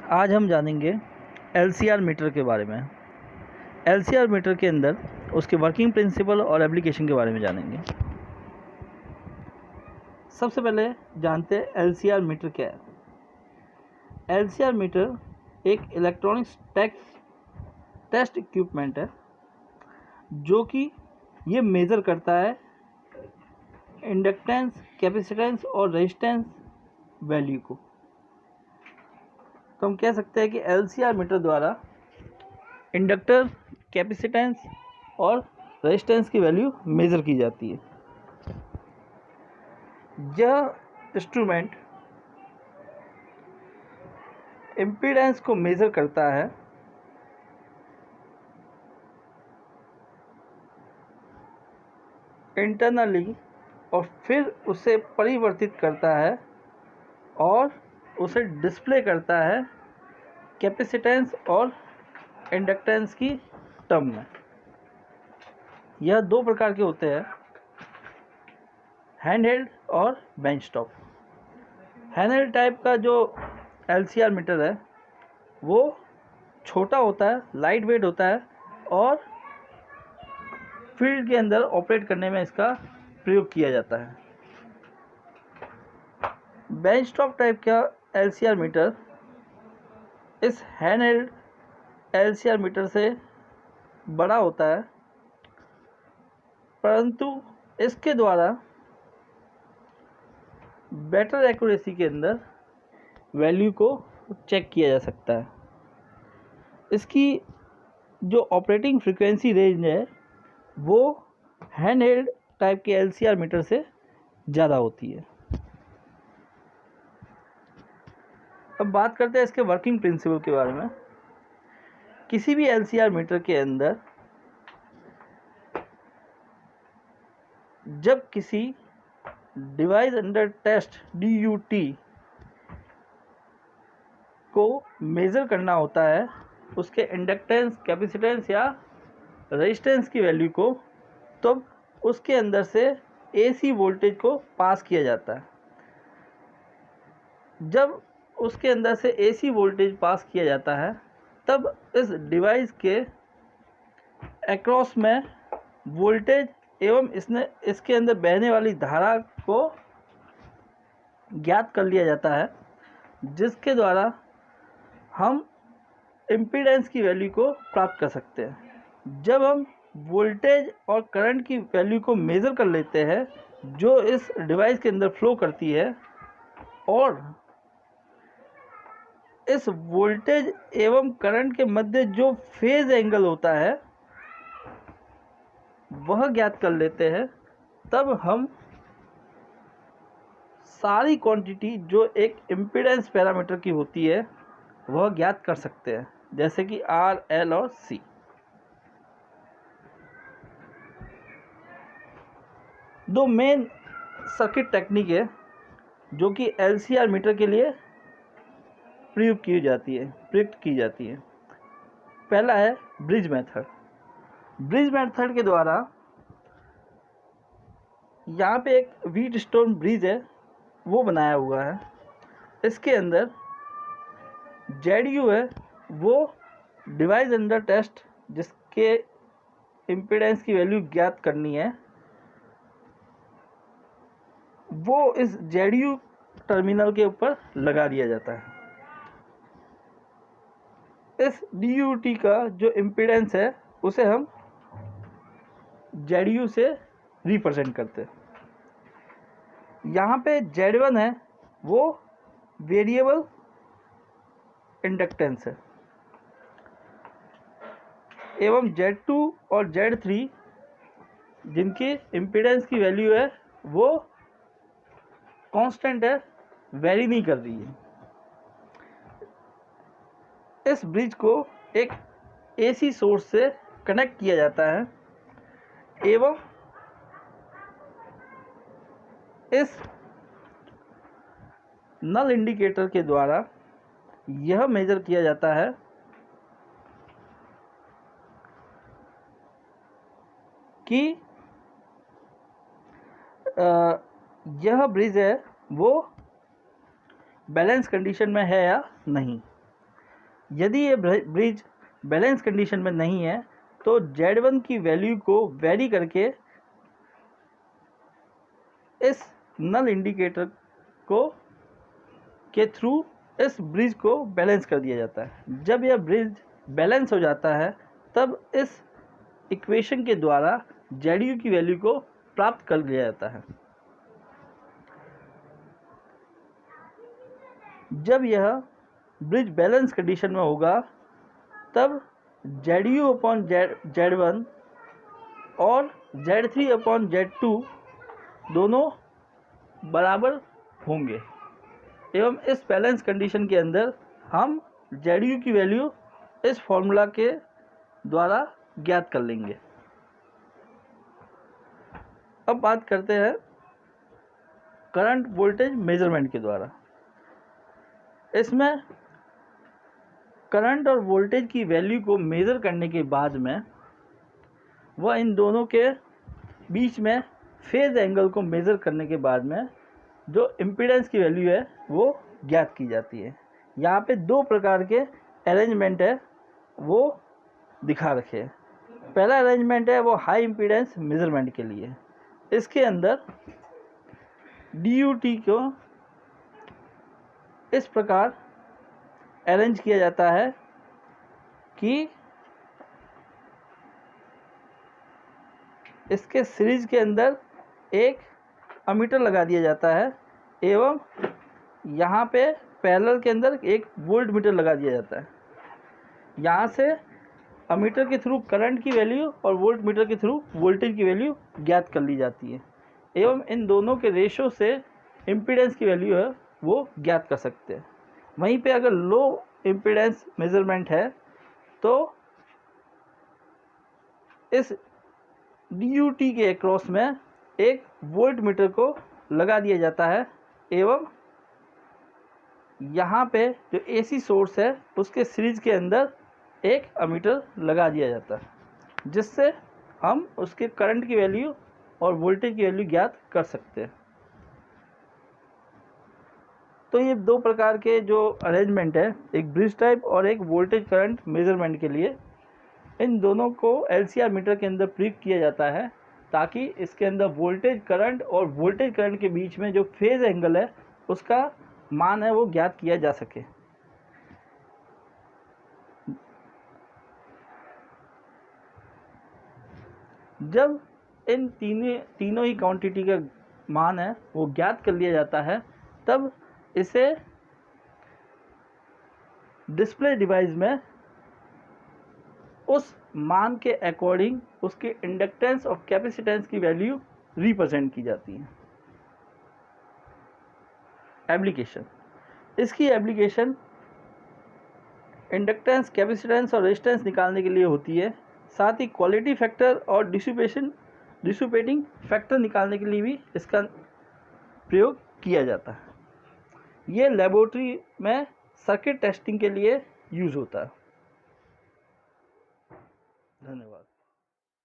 आज हम जानेंगे एलसीआर मीटर के बारे में। एलसीआर मीटर के अंदर उसके वर्किंग प्रिंसिपल और एप्लीकेशन के बारे में जानेंगे। सबसे पहले जानते हैं एलसीआर मीटर क्या है। एलसीआर मीटर एक इलेक्ट्रॉनिक्स टेस्ट इक्विपमेंट है जो कि ये मेज़र करता है इंडक्टेंस, कैपेसिटेंस और रेजिस्टेंस वैल्यू को। तो हम कह सकते हैं कि एलसीआर मीटर द्वारा इंडक्टर, कैपेसिटेंस और रेजिस्टेंस की वैल्यू मेज़र की जाती है। यह इंस्ट्रूमेंट इम्पीडेंस को मेज़र करता है इंटरनली और फिर उसे परिवर्तित करता है और उसे डिस्प्ले करता है कैपेसिटेंस और इंडक्टेंस की टर्म में। यह दो प्रकार के होते हैं, हैंडहेल्ड और बेंच टॉप। हैंडहेल्ड टाइप का जो एलसीआर मीटर है वो छोटा होता है, लाइट वेट होता है और फील्ड के अंदर ऑपरेट करने में इसका प्रयोग किया जाता है। बेंच टॉप टाइप का एलसीआर मीटर इस हैंडहेल्ड एलसीआर मीटर से बड़ा होता है, परंतु इसके द्वारा बेटर एक्यूरेसी के अंदर वैल्यू को चेक किया जा सकता है। इसकी जो ऑपरेटिंग फ्रीक्वेंसी रेंज है वो हैंडहेल्ड टाइप के एलसीआर मीटर से ज़्यादा होती है। अब बात करते हैं इसके वर्किंग प्रिंसिपल के बारे में। किसी भी एलसीआर मीटर के अंदर जब किसी डिवाइस अंडर टेस्ट DUT को मेज़र करना होता है उसके इंडक्टेंस, कैपेसिटेंस या रेजिस्टेंस की वैल्यू को, तब उसके अंदर से AC वोल्टेज को पास किया जाता है। जब उसके अंदर से AC वोल्टेज पास किया जाता है तब इस डिवाइस के अक्रॉस में वोल्टेज एवं इसके अंदर बहने वाली धारा को ज्ञात कर लिया जाता है, जिसके द्वारा हम इम्पीडेंस की वैल्यू को प्राप्त कर सकते हैं। जब हम वोल्टेज और करंट की वैल्यू को मेज़र कर लेते हैं जो इस डिवाइस के अंदर फ्लो करती है और इस वोल्टेज एवं करंट के मध्य जो फेज एंगल होता है वह ज्ञात कर लेते हैं, तब हम सारी क्वांटिटी जो एक इम्पीडेंस पैरामीटर की होती है वह ज्ञात कर सकते हैं, जैसे कि R, L और C। दो मेन सर्किट टेक्निक है जो कि एलसीआर मीटर के लिए प्रयुक्त की जाती है। पहला है ब्रिज मेथड। ब्रिज मेथड के द्वारा यहाँ पे एक व्हीट स्टोन ब्रिज है वो बनाया हुआ है। इसके अंदर ZU है वो डिवाइस अंडर टेस्ट जिसके इम्पीडेंस की वैल्यू ज्ञात करनी है, वो इस ZU टर्मिनल के ऊपर लगा दिया जाता है। इस DUT का जो इम्पीडेंस है उसे हम ZU से रिप्रेजेंट करते हैं। यहाँ पे Z1 है वो वेरिएबल इंडक्टेंस है एवं Z2 और Z3 जिनकी इम्पीडेंस की वैल्यू है वो कांस्टेंट है, वेरी नहीं कर रही है। इस ब्रिज को एक AC सोर्स से कनेक्ट किया जाता है एवं इस नल इंडिकेटर के द्वारा यह मेजर किया जाता है कि यह ब्रिज है वो बैलेंस कंडीशन में है या नहीं। यदि ये ब्रिज बैलेंस कंडीशन में नहीं है तो Z1 की वैल्यू को वेरी करके इस नल इंडिकेटर को के थ्रू इस ब्रिज को बैलेंस कर दिया जाता है। जब यह ब्रिज बैलेंस हो जाता है तब इस इक्वेशन के द्वारा ZU की वैल्यू को प्राप्त कर लिया जाता है। जब यह ब्रिज बैलेंस कंडीशन में होगा तब ZU अपॉन Z1 और Z3 अपॉन Z2 दोनों बराबर होंगे एवं इस बैलेंस कंडीशन के अंदर हम ZU की वैल्यू इस फॉर्मूला के द्वारा ज्ञात कर लेंगे। अब बात करते हैं करंट वोल्टेज मेजरमेंट के द्वारा। इसमें करंट और वोल्टेज की वैल्यू को मेज़र करने के बाद में वह इन दोनों के बीच में फेज एंगल को मेज़र करने के बाद में जो इम्पीडेंस की वैल्यू है वो ज्ञात की जाती है। यहाँ पे दो प्रकार के अरेंजमेंट है वो दिखा रखे हैं। पहला अरेंजमेंट है वो हाई इम्पीडेंस मेज़रमेंट के लिए। इसके अंदर DUT को इस प्रकार अरेंज किया जाता है कि इसके सीरीज के अंदर एक अमीटर लगा दिया जाता है एवं यहाँ पे पैरेलल के अंदर एक वोल्ट मीटर लगा दिया जाता है। यहाँ से अमीटर के थ्रू करंट की वैल्यू और वोल्ट मीटर के थ्रू वोल्टेज की वैल्यू ज्ञात कर ली जाती है एवं इन दोनों के रेशो से इम्पीडेंस की वैल्यू है वो ज्ञात कर सकते हैं। वहीं पे अगर लो इम्पीडेंस मेजरमेंट है तो इस DUT के अक्रॉस में एक वोल्ट मीटर को लगा दिया जाता है एवं यहाँ पे जो AC सोर्स है उसके सीरीज के अंदर एक अमीटर लगा दिया जाता है जिससे हम उसके करंट की वैल्यू और वोल्टेज की वैल्यू ज्ञात कर सकते हैं। तो ये दो प्रकार के जो अरेंजमेंट है, एक ब्रिज टाइप और एक वोल्टेज करंट मेजरमेंट के लिए, इन दोनों को LCR मीटर के अंदर प्रयोग किया जाता है ताकि इसके अंदर वोल्टेज करंट और वोल्टेज करंट के बीच में जो फेज एंगल है उसका मान है वो ज्ञात किया जा सके। जब इन तीनों ही क्वांटिटी का मान है वो ज्ञात कर लिया जाता है तब इसे डिस्प्ले डिवाइस में उस मान के अकॉर्डिंग उसके इंडक्टेंस और कैपेसिटेंस की वैल्यू रिप्रेजेंट की जाती है। एप्लीकेशन, इसकी एप्लीकेशन इंडक्टेंस, कैपेसिटेंस और रेजिस्टेंस निकालने के लिए होती है। साथ ही क्वालिटी फैक्टर और डिसिपेटिंग फैक्टर निकालने के लिए भी इसका प्रयोग किया जाता है। ये लेबोरेटरी में सर्किट टेस्टिंग के लिए यूज़ होता है। धन्यवाद।